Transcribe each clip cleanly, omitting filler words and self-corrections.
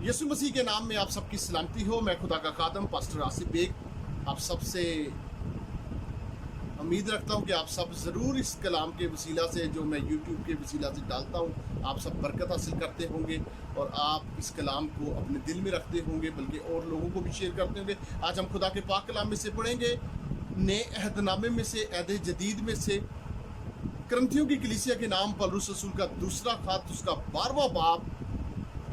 यीशु मसीह के नाम में आप सबकी सलामती हो। मैं खुदा का खादम पास्टर आसिफ बेग आप सबसे उम्मीद रखता हूँ कि आप सब ज़रूर इस कलाम के वसीला से जो मैं यूट्यूब के वसीला से डालता हूँ आप सब बरकत हासिल करते होंगे और आप इस कलाम को अपने दिल में रखते होंगे, बल्कि और लोगों को भी शेयर करते होंगे। आज हम खुदा के पाक कलाम में से पढ़ेंगे, नए अहदनामे में से, अहद जदीद में से, करंथियों की कलीसिया के नाम पौलुस रसूल का दूसरा खत, उसका 12वां बाब,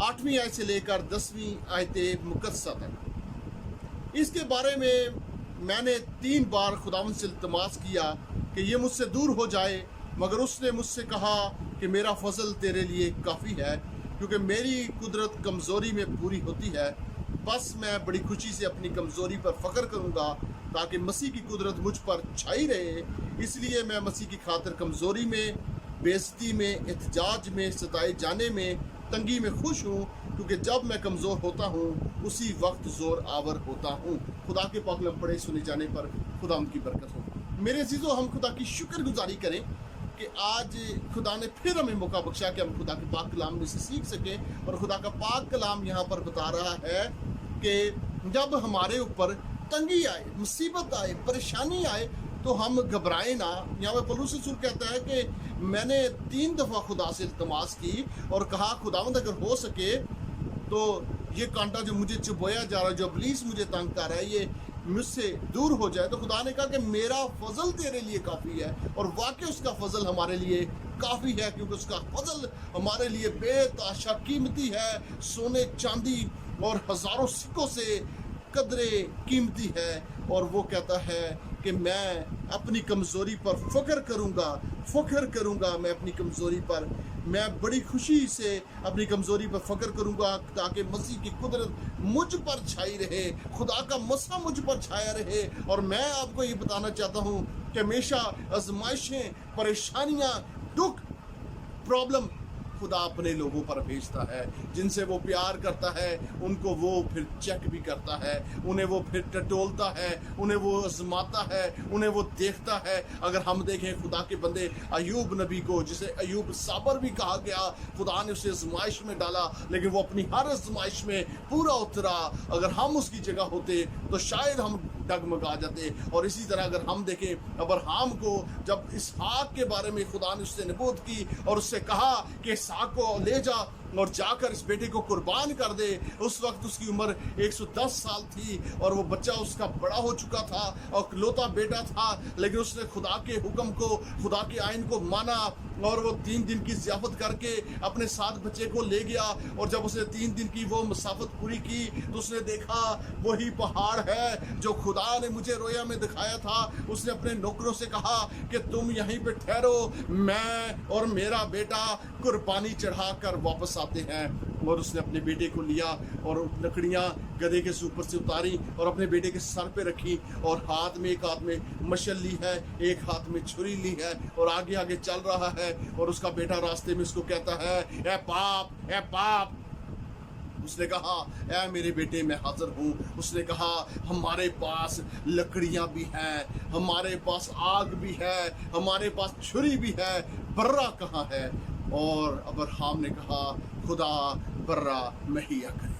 8वीं आयत से लेकर 10वीं आयत मुकद्दसा तक। इसके बारे में मैंने 3 बार खुदावंद से इल्तिमास किया कि ये मुझसे दूर हो जाए, मगर उसने मुझसे कहा कि मेरा फजल तेरे लिए काफ़ी है, क्योंकि मेरी कुदरत कमज़ोरी में पूरी होती है। बस मैं बड़ी खुशी से अपनी कमज़ोरी पर फ़ख्र करूँगा ताकि मसीह की कुदरत मुझ पर छाई रहे। इसलिए मैं मसीह की खातिर कमज़ोरी में, बेइज्जती में, एहतजाज में, सताए जाने में, तंगी में खुश हूँ, क्योंकि जब मैं कमज़ोर होता हूँ उसी वक्त ज़ोर आवर होता हूँ। खुदा के पाक कलाम पढ़े सुने जाने पर खुदा उनकी बरकत हो। मेरे अजीज़ों, हम खुदा की शुक्रगुजारी करें कि आज खुदा ने फिर हमें मौका बख्शा कि हम खुदा के पाक कलाम में से सीख सकें। और खुदा का पाक कलाम यहाँ पर बता रहा है कि जब हमारे ऊपर तंगी आए, मुसीबत आए, परेशानी आए, तो हम घबराएं ना। यहाँ पे पौलुस रसूल कहता है कि मैंने 3 दफ़ा खुदा से इल्तिमास की और कहा, खुदावंद अगर हो सके तो ये कांटा जो मुझे चुभोया जा रहा है, जो इब्लीस मुझे तंग कर रहा है, ये मुझसे दूर हो जाए। तो खुदा ने कहा कि मेरा फजल तेरे लिए काफ़ी है। और वाकई उसका फजल हमारे लिए काफ़ी है, क्योंकि उसका फजल हमारे लिए बेतहाशा कीमती है, सोने चांदी और हज़ारों सिक्कों से कदरे कीमती है। और वो कहता है कि मैं अपनी कमज़ोरी पर फ़ख्र करूँगा, मैं अपनी कमज़ोरी पर, मैं बड़ी खुशी से अपनी कमज़ोरी पर फ़ख्र करूँगा ताकि मसीह की कुदरत मुझ पर छाई रहे, खुदा का मसा मुझ पर छाया रहे। और मैं आपको ये बताना चाहता हूँ कि हमेशा आजमाइशें, परेशानियाँ, दुख, प्रॉब्लम खुदा अपने लोगों पर भेजता है। जिनसे वो प्यार करता है उनको वो फिर चेक भी करता है, उन्हें वो फिर टटोलता है, उन्हें वो आजमाता है, उन्हें वो देखता है। अगर हम देखें खुदा के बंदे अयूब नबी को, जिसे अयूब साबर भी कहा गया, खुदा ने उसे आजमाइश में डाला, लेकिन वो अपनी हर आजमाइश में पूरा उतरा। अगर हम उसकी जगह होते तो शायद हम डगमगा जाते। और इसी तरह अगर हम देखें अब्राहम को, जब इसहाक के बारे में खुदा ने उससे नबूवत की और उससे कहा कि इसहाक को ले जा और जाकर इस बेटे को कुर्बान कर दे, उस वक्त उसकी उम्र 110 साल थी और वो बच्चा उसका बड़ा हो चुका था और इकलौता बेटा था। लेकिन उसने खुदा के हुक्म को, खुदा के आइन को माना और वो 3 दिन की ज़ियाफत करके अपने साथ बच्चे को ले गया। और जब उसने 3 दिन की वो मुसाफत पूरी की तो उसने देखा वही पहाड़ है जो खुदा ने मुझे रोया में दिखाया था। उसने अपने नौकरों से कहा कि तुम यहीं पे ठहरो, मैं और मेरा बेटा कुर्बानी चढ़ा कर वापस आते हैं। और उसने अपने बेटे को लिया और लकड़ियाँ गधे के ऊपर से उतारी और अपने बेटे के सर पे रखी, और एक हाथ में मशल ली है, एक हाथ में छुरी ली है और आगे आगे चल रहा है। और उसका बेटा रास्ते में उसको कहता है, ए पाप। उसने कहा, ऐ मेरे बेटे मैं हाजिर हूँ। उसने कहा, हमारे पास लकड़ियाँ भी हैं, हमारे पास आग भी है, हमारे पास छुरी भी है, बर्रा कहाँ है? और अब्राहम ने कहा, खुदा बर्रा मुहैया करेगा।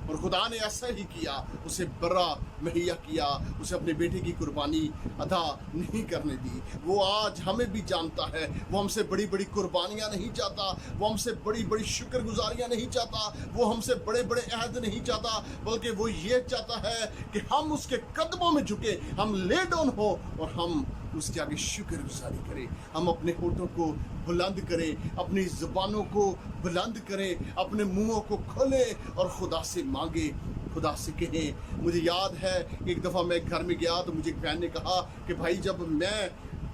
और खुदा ने ऐसा ही किया, उसे बर्रा मुहैया किया, उसे अपने बेटे की कुर्बानी अदा नहीं करने दी। वो आज हमें भी जानता है, वो हमसे बड़ी बड़ी कुर्बानियाँ नहीं चाहता, वो हमसे बड़ी बड़ी शुक्रगुजारियाँ नहीं चाहता, वो हमसे बड़े बड़े अहद नहीं चाहता, बल्कि वो ये चाहता है कि हम उसके कदमों में झुके, हम ले डाउन हो और हम उसके आगे शुक्रगुजारी करें। हम अपने होठों को बुलंद करें, अपनी ज़ुबानों को बुलंद करें, अपने मुंहों को खोलें और खुदा से मांगे, खुदा से कहें। मुझे याद है एक दफ़ा मैं घर में गया तो मुझे एक बहन ने कहा कि भाई जब मैं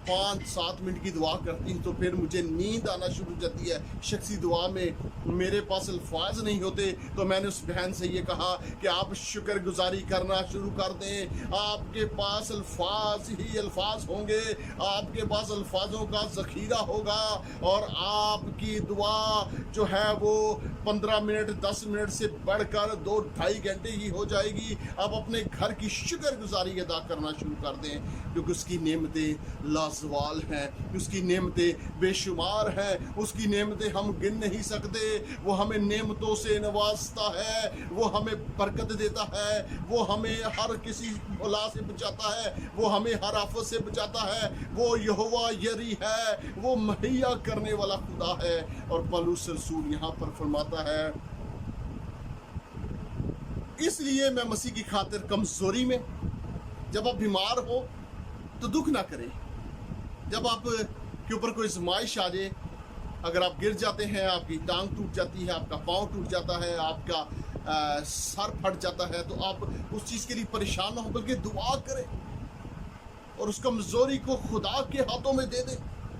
5-7 मिनट की दुआ करती हूँ तो फिर मुझे नींद आना शुरू हो जाती है। शख्सी दुआ में मेरे पास अल्फाज नहीं होते। तो मैंने उस बहन से ये कहा कि आप शुक्रगुजारी करना शुरू कर दें, आपके पास अल्फाज ही अल्फाज होंगे, आपके पास अल्फाजों का ज़ख़ीरा होगा और आपकी दुआ जो है वो 15 मिनट 10 मिनट से बढ़कर 2-2.5 घंटे की हो जाएगी। आप अपने घर की शुक्रगुजारी अदा करना शुरू कर दें, क्योंकि उसकी नेमतें लाजवाल हैं, उसकी नेमतें बेशुमार हैं, उसकी नेमतें हम गिन नहीं सकते। वो हमें नेमतों से नवाजता है, वो हमें बरकत देता है, वो हमें हर किसी बला से बचाता है, वो हमें हर आफत से बचाता है। वो यहोवा यरी है, वो मुहैया करने वाला खुदा है। और पौलुस रसूल यहाँ पर फरमाता है, इसलिए मैं मसीह की खातिर कमजोरी में, जब आप बीमार हो तो दुख ना करें। जब आप के ऊपर कोई आजमाइश आ जाए, अगर आप गिर जाते हैं, आपकी टांग टूट जाती है, आपका पाँव टूट जाता है, आपका सर फट जाता है, तो आप उस चीज़ के लिए परेशान ना हो, बल्कि दुआ करें और उस कमजोरी को खुदा के हाथों में दे दें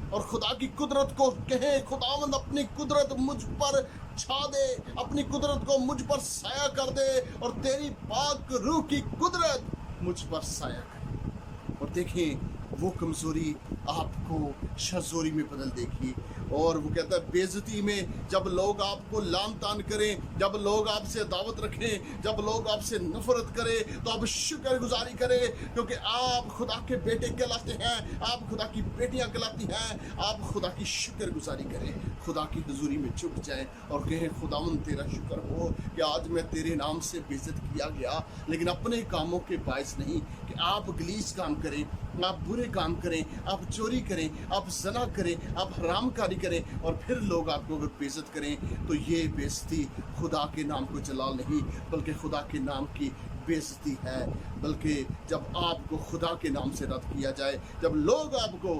और खुदा की कुदरत को कहें, खुदावंद अपनी कुदरत मुझ पर छा दे, अपनी कुदरत को मुझ पर साया कर दे और तेरी पाक रूह की कुदरत मुझ पर साया करे। और देखें, वो कमजोरी आपको शजोरी में बदल देगी। और वो कहता है, बेइज्जती में जब लोग आपको लान तान करें, जब लोग आपसे दावत रखें, जब लोग आपसे नफरत करें, तो आप शुक्र गुजारी करें, क्योंकि आप खुदा के बेटे कहलाते हैं, आप खुदा की बेटियां कहलाती हैं। आप खुदा की शुक्र गुजारी करें, खुदा की हुजूरी में झुक जाएं और कहें, खुदावंद तेरा शुक्र हो कि आज मैं तेरे नाम से बेइज्जत किया गया, लेकिन अपने कामों के बायस नहीं कि आप गलीस काम करें, आप बुरे काम करें, आप चोरी करें, आप ज़ना करें, आप हरामकारी करें और फिर लोग आपको अगर बेइज्जत करें, तो ये बेइज्जती खुदा के नाम को जलाल नहीं, बल्कि खुदा के नाम की बेइज्जती है। बल्कि जब आपको खुदा के नाम से रद्द किया जाए, जब लोग आपको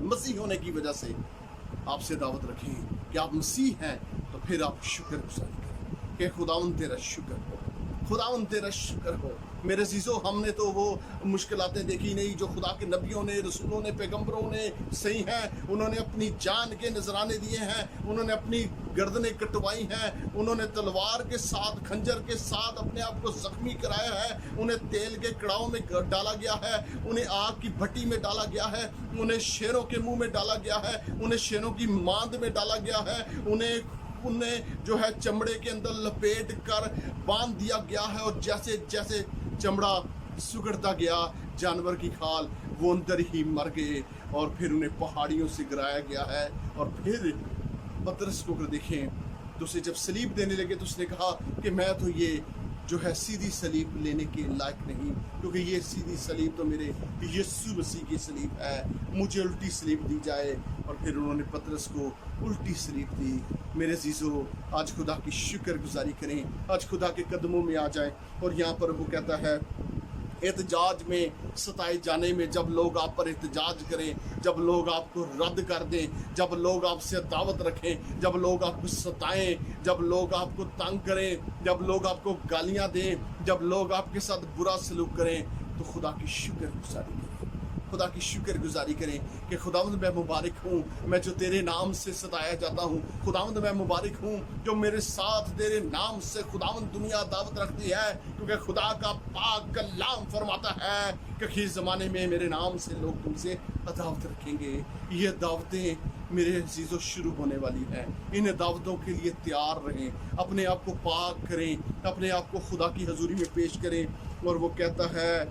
मसीह होने की वजह से आपसे दावत रखें कि आप मसीह हैं, तो फिर आप शुक्र गुजारी करें कि खुदावंद तेरा शुक्र हो, खुदावंद तेरा शुक्र हो। मेरे अज़ीज़ों, हमने तो वो मुश्किलातें देखी नहीं जो खुदा के नबियों ने, रसूलों ने, पैगंबरों ने सही हैं। उन्होंने अपनी जान के नजराने दिए हैं, उन्होंने अपनी गर्दनें कटवाई हैं, उन्होंने तलवार के साथ, खंजर के साथ अपने आप को जख्मी कराया है, उन्हें तेल के कड़ाव में डाला गया है, उन्हें आग की भट्टी में डाला गया है, उन्हें शेरों के मुंह में डाला गया है, उन्हें शेरों की मांद में डाला गया है, उन्हें जो है चमड़े के अंदर लपेट कर बांध दिया गया है। और जैसे जैसे चमड़ा सुगड़ता गया, जानवर की खाल, वो अंदर ही मर गए और फिर उन्हें पहाड़ियों से गिराया गया है। और फिर पतरस को अगर देखें तो उसे जब सलीब देने लगे तो उसने कहा कि मैं तो ये जो है सीधी सलीब लेने के लायक नहीं, क्योंकि ये सीधी सलीब तो मेरे यीशु मसीह की सलीब है, मुझे उल्टी सलीब दी जाए। और फिर उन्होंने पतरस को उल्टी सलीब दी। मेरे अज़ीज़ों, आज खुदा की शुक्र गुजारी करें, आज खुदा के कदमों में आ जाएं। और यहाँ पर वो कहता है, एहतजाज में, सताए जाने में, जब लोग आप पर एहतजाज करें, जब लोग आपको रद्द कर दें, जब लोग आपसे दावत रखें, जब लोग आपको सताएं, जब लोग आपको तंग करें, जब लोग आपको गालियां दें, जब लोग आपके साथ बुरा सलूक करें, तो खुदा की शुक्र गुजारी करें, खुदा की शुक्र गुजारी करें कि खुदावंद मैं मुबारक हूँ, मैं जो तेरे नाम से सताया जाता हूँ। खुदावंद मैं मुबारक हूँ जो मेरे साथ तेरे नाम से खुदावंद दुनिया दावत रखती है, क्योंकि खुदा का पाक कलाम फरमाता है कि खीर ज़माने में मेरे नाम से लोग तुमसे दावत रखेंगे। ये दावतें मेरे अज़ीज़ों शुरू होने वाली हैं। इन दावतों के लिए तैयार रहें, अपने आप को पाक करें, अपने आप को खुदा की हजूरी में पेश करें। और वो कहता है,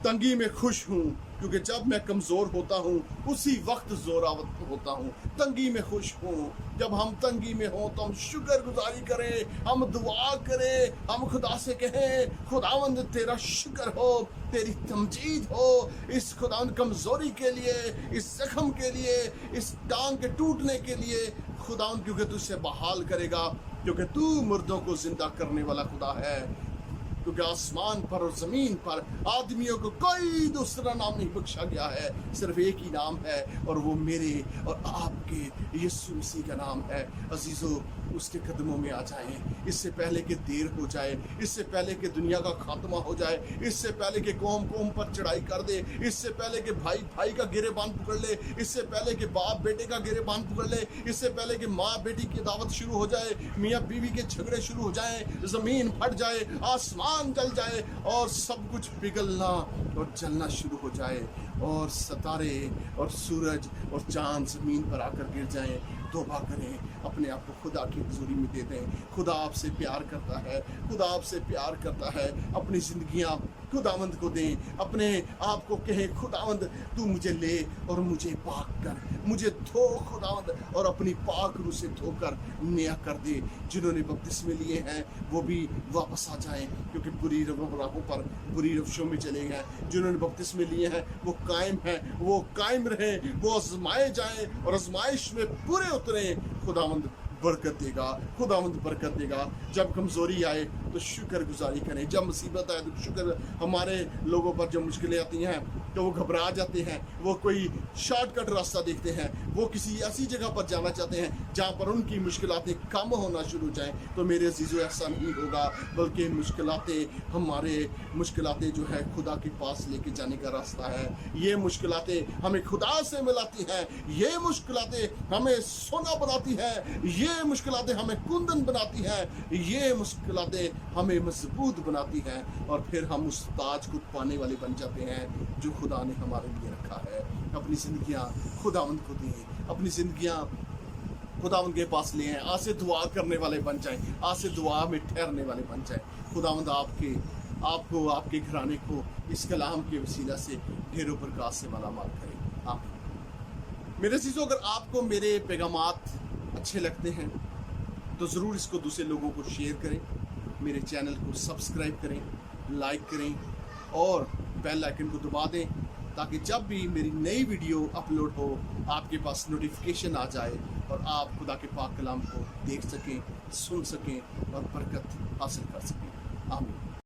तंगी में खुश हूँ, क्योंकि जब मैं कमज़ोर होता हूँ उसी वक्त जोरावर होता हूँ। तंगी में खुश हूँ, जब हम तंगी में हों तो हम शुक्र गुजारी करें, हम दुआ करें, हम खुदा से कहें, खुदावंद तेरा शुक्र हो, तेरी तमजीद हो इस खुदावंद कमज़ोरी के लिए, इस जख्म के लिए, इस टांग के टूटने के लिए खुदावंद, क्योंकि तू इसे बहाल करेगा, क्योंकि तू मुर्दों को जिंदा करने वाला खुदा है। क्योंकि आसमान पर और ज़मीन पर आदमियों को कोई दूसरा नाम नहीं बख्शा गया है, सिर्फ एक ही नाम है, और वो मेरे और आपके यीशु मसीह का नाम है। अजीज़ों, उसके कदमों में आ जाएं, इससे पहले कि देर हो जाए, इससे पहले कि दुनिया का खात्मा हो जाए, इससे पहले कि कौम कौम पर चढ़ाई कर दे, इससे पहले कि भाई भाई का गिरेबान पकड़ ले, इससे पहले कि बाप बेटे का गिरेबान पकड़ ले, इससे पहले कि माँ बेटी की दावत शुरू हो जाए, मियाँ बीवी के झगड़े शुरू हो जाएं, ज़मीन फट जाए, आसमान जल जाए और सब कुछ पिघलना और जलना शुरू हो जाए, और सितारे और सूरज और चांद ज़मीन पर आकर गिर जाएं। तौबा करें, अपने आप को खुदा की हुजूरी में दे दें। खुदा आपसे प्यार करता है, खुदा आपसे प्यार करता है। अपनी ज़िंदगियाँ खुदावंद को दें, अपने आप को कहें खुदावंद तू मुझे ले और मुझे पाक कर, मुझे धो खुदावंद, और अपनी पाक रूह से धोकर नया कर दे। जिन्होंने बपतिस्मे लिए हैं वो भी वापस आ जाएं, क्योंकि बुरी राहों पर बुरी रफ्शों में चले गए। जिन्होंने बपतिस्मे लिए हैं वो कायम हैं, वो कायम रहें, वो आजमाए जाएं और आजमाइश में पूरे उतरें। खुदावंद बरकत देगा, खुदावंद बरकत देगा। जब कमज़ोरी आए तो शुक्र गुजारी करें, जब मुसीबत आए तो शुक्र। हमारे लोगों पर जब मुश्किलें आती हैं तो वो घबरा जाते हैं, वो कोई शॉर्टकट रास्ता देखते हैं, वो किसी ऐसी जगह पर जाना चाहते हैं जहाँ पर उनकी मुश्किलातें कम होना शुरू हो जाएं। तो मेरे अजीज़ों ऐसा नहीं होगा, बल्कि मुश्किलातें जो है खुदा के पास लेके जाने का रास्ता है। ये मुश्किलातें हमें खुदा से मिलाती हैं, ये मुश्किलातें हमें सोना बनाती हैं, ये मुश्किलातें हमें कुंदन बनाती हैं, ये मुश्किलातें हमें मजबूत बनाती हैं, और फिर हम उस ताज को पाने वाले बन जाते हैं जो खुदा ने हमारे लिए रखा है। अपनी ज़िंदगियाँ खुदावंद को दें, अपनी ज़िंदगियाँ खुदावंद के पास ले आएं, आज से दुआ करने वाले बन जाएं, आज से दुआ में ठहरने वाले बन जाएं। खुदावंद आपको आपके घराने को इस कलाम के वसीला से ढेरों प्रकाश से मालामाल करें। आमीन। मेरे अज़ीज़ों, अगर आपको मेरे पैगामात अच्छे लगते हैं तो ज़रूर इसको दूसरे लोगों को शेयर करें, मेरे चैनल को सब्सक्राइब करें, लाइक करें और बेल आइकन को दबा दें, ताकि जब भी मेरी नई वीडियो अपलोड हो आपके पास नोटिफिकेशन आ जाए और आप खुदा के पाक कलाम को देख सकें, सुन सकें और बरकत हासिल कर सकें। आमीन।